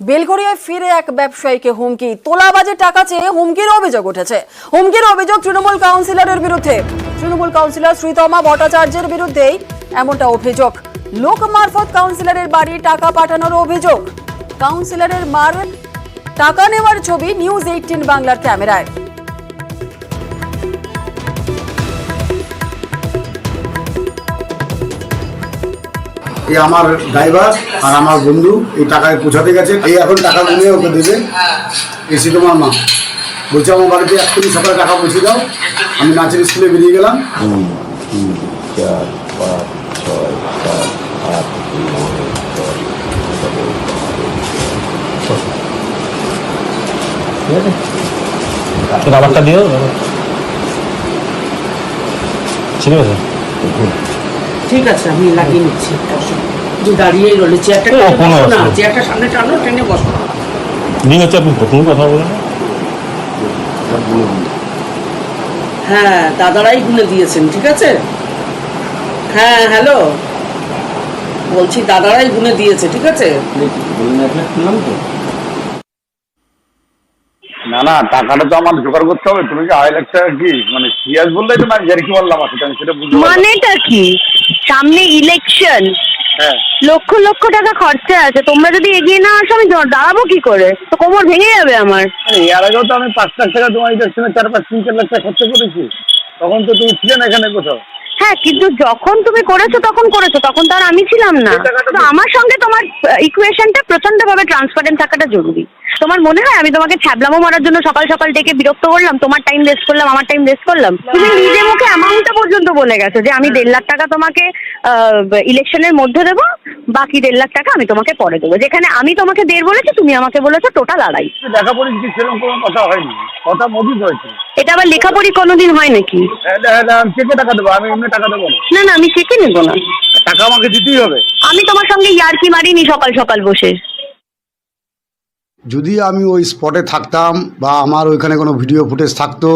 বেলঘরিয়ায় ফিরে এক ব্যবসায়ীকে হুমকি, তোলাবাজে টাকা চেয়ে হুমকির অভিযোগ উঠেছে। হুমকির অভিযোগ তৃণমূল কাউন্সিলরের বিরুদ্ধে। তৃণমূল কাউন্সিলর শ্রীতমা ভট্টাচার্যের বিরুদ্ধেই এমনটা অভিযোগ। লোক মারফত কাউন্সিলরের বাড়ি টাকা পাঠানোর অভিযোগ। কাউন্সিলরের মার টাকা নেওয়ার ছবি নিউজ 18 বাংলার ক্যামেরায়। এই আমার ড্রাইভার আর আমার বন্ধু এই টাকায় পৌঁছাতে গেছে। এই এখন টাকা গুনে ওকে দেবে। এসে তোমার মা বলছে আমার বাড়িতে এক্ষুনি সকালে টাকা পৌঁছে দাও। আমি নাচের স্কুলে বেরিয়ে গেলাম। 2, 3, 4, 5, 6, 7, 8, 9, 10, 11, 12। রাবারটা দিও, ঠিক আছে ঠিক আছে, আমি লাগিয়ে নিচ্ছি। দাঁড়িয়েই রইলে চেয়ারটা না, চেয়ারটা সামনে টানো, টেনে বসো। দিন হচ্ছে আপনি প্রথম কথা বলেন। হ্যাঁ, দাদারাই গুনে দিয়েছেন, ঠিক আছে। হ্যাঁ হ্যালো, বলছি দাদারাই গুনে দিয়েছে, ঠিক আছে। না না, টাকাটা তো আমার জোগাড় করতে হবে। তুমি কি 2.5 লাখ টাকা কি মানে সিরিয়াস বললে তো না, জারি কি বললাম আছে আমি সেটা বুঝতে পারছি। মানেটা কি? সামনে ইলেকশন, হ্যাঁ লক্ষ লক্ষ টাকা খরচা আছে। তোমরা যদি এগিয়ে না আসো আমি দাঁড়াবো কি করে? তো কোমর ভেঙে যাবে আমার। এর আগেও তো আমি 5 লাখ টাকা তোমার ইলেকশনে 4-5-3-4 লাখ টাকা খরচা করেছি। তখন তো তুমি ছিলে না এখানে কোথাও। হ্যাঁ, কিন্তু যখন তুমি করেছো তখন তো আর আমি ছিলাম না। তো আমার সঙ্গে তোমার ইকুয়েশনটা প্রচন্ডভাবে ট্রান্সপারেন্ট থাকাটা জরুরি। তোমার মনে হয় আমি তোমাকে ছ্যাবলামো মারার জন্য সকাল সকাল ডেকে বিরক্ত করলাম? তোমার টাইম ওয়েস্ট করলাম, আমার টাইম ওয়েস্ট করলাম? তুমি নিজে মুখে অ্যামাউন্টটা পর্যন্ত বলে গেছো যে আমি 1.5 লাখ টাকা তোমাকে ইলেকশনের মধ্যে দেবো, বাকি 1.5 লাখ টাকা আমি তোমাকে পরে দেবো। যেখানে আমি তোমাকে 1.5 বলেছি, তুমি আমাকে বলেছো টোটাল 2.5। দেখা পড়েছি সেরকম কোনো কথা হয়নি, কথা মজুদ হয়েছে। এটা আবার লেখাপড়ি কোনোদিন হয় নাকি? আমি চেকে টাকা দেবো, আমি এমনি টাকা দেবো না। না না, আমি চেকে নেবো না। টাকা আমাকে দিতেই হবে। আমি তোমার সঙ্গে ইয়ার্কি মারিনি সকাল সকাল বসে। যদি আমি ওই স্পটে থাকতাম বা আমার ওইখানে কোনো ভিডিও ফুটেজ থাকতো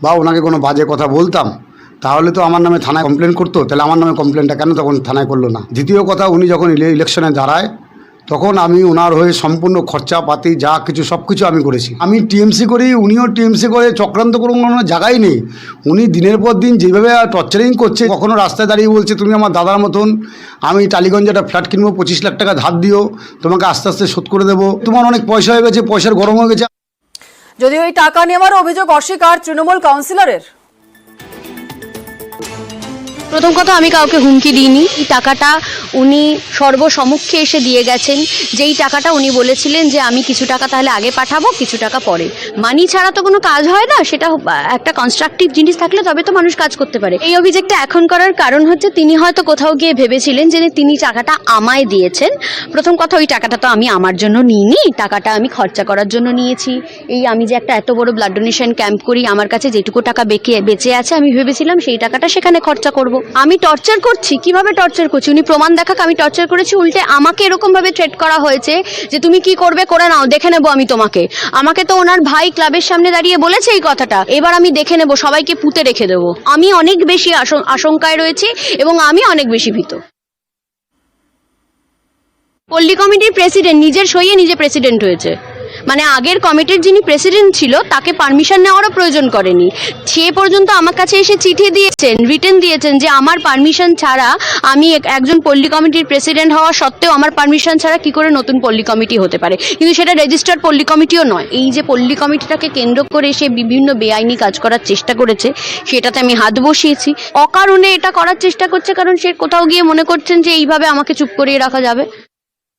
বা ওনাকে কোনো বাজে কথা বলতাম, তাহলে তো আমার নামে থানায় কমপ্লেন করতো। তাহলে আমার নামে কমপ্লেনটা কেন তখন থানায় করলো না? দ্বিতীয় কথা, উনি যখন ইলেকশনে দাঁড়ায় তখন আমি ওনার হয়ে সম্পূর্ণ খরচাপাতি যা কিছু সব কিছু আমি করেছি। আমি টিএমসি করি, উনিও টিএমসি করে, চক্রান্ত করে কোনো জায়গায় নেই। উনি দিনের পর দিন যেভাবে টর্চারিং করছে, কখনো রাস্তায় দাঁড়িয়ে বলছে তুমি আমার দাদার মতন, আমি টালিগঞ্জে একটা ফ্ল্যাট কিনবো, 25 লাখ টাকা ধার দিও, তোমাকে আস্তে আস্তে শোধ করে দেবো, তোমার অনেক পয়সা হয়ে গেছে, পয়সার গরম হয়ে গেছে। যদিও এই টাকা নেওয়ার অভিযোগ অস্বীকার তৃণমূল কাউন্সিলরের। প্রথম কথা, আমি কাউকে হুমকি দিইনি। এই টাকাটা উনি সর্বসমক্ষে এসে দিয়ে গেছেন। যেই টাকাটা উনি বলেছিলেন যে আমি কিছু টাকা তাহলে আগে পাঠাবো, কিছু টাকা পরে। মানি ছাড়া তো কোনো কাজ হয় না। সেটা একটা কনস্ট্রাকটিভ জিনিস থাকলে তবে তো মানুষ কাজ করতে পারে। এই অভিযোগটা এখন করার কারণ হচ্ছে তিনি হয়তো কোথাও গিয়ে ভেবেছিলেন যে তিনি টাকাটা আমায় দিয়েছেন। প্রথম কথা, ওই টাকাটা তো আমি আমার জন্য নিইনি, টাকাটা আমি খরচা করার জন্য নিয়েছি। এই আমি যে একটা এত বড় ব্লাড ডোনেশন ক্যাম্প করি, আমার কাছে যেটুকু টাকা বেঁচে আছে, আমি ভেবেছিলাম সেই টাকাটা সেখানে খরচা করব। আমি টর্চার করছি? কিভাবে টর্চার করছি? উনি প্রমাণ দেখাক আমি টর্চার করেছি। উল্টে আমাকে এরকম ভাবে থ্রেট করা হয়েছে যে তুমি কি করবে করে নাও, দেখে নেবো আমি তোমাকে। আমাকে তো ওনার ভাই ক্লাবের সামনে দাঁড়িয়ে বলেছে এই কথাটা, এবার আমি দেখে নেবো, সবাইকে পুঁতে রেখে দেবো। আমি অনেক বেশি আশঙ্কায় রয়েছি এবং আমি অনেক বেশি ভীত। পল্লী কমিটির প্রেসিডেন্ট নিজের সইয়ে নিজে প্রেসিডেন্ট হয়েছে। মানে আগের কমিটির যিনি প্রেসিডেন্ট ছিল তাকে পারমিশন নেওয়ারও প্রয়োজন করেনি। সে পর্যন্ত আমার কাছে এসে চিঠি দিয়েছেন, রিটেন দিয়েছেন যে আমার পারমিশন ছাড়া, আমি একজন পল্লী কমিটির প্রেসিডেন্ট হওয়া সত্ত্বেও আমার পারমিশন ছাড়া কি করে নতুন পল্লী কমিটি হতে পারে। কিন্তু সেটা রেজিস্টার্ড পল্লী কমিটিও নয়। এই যে পল্লী কমিটিটাকে কেন্দ্র করে সে বিভিন্ন বেআইনি কাজ করার চেষ্টা করেছে, সেটাতে আমি হাত বসিয়েছি। অকারণে এটা করার চেষ্টা করছে, কারণ সে কোথাও গিয়ে মনে করছেন যে এইভাবে আমাকে চুপ করিয়ে রাখা যাবে।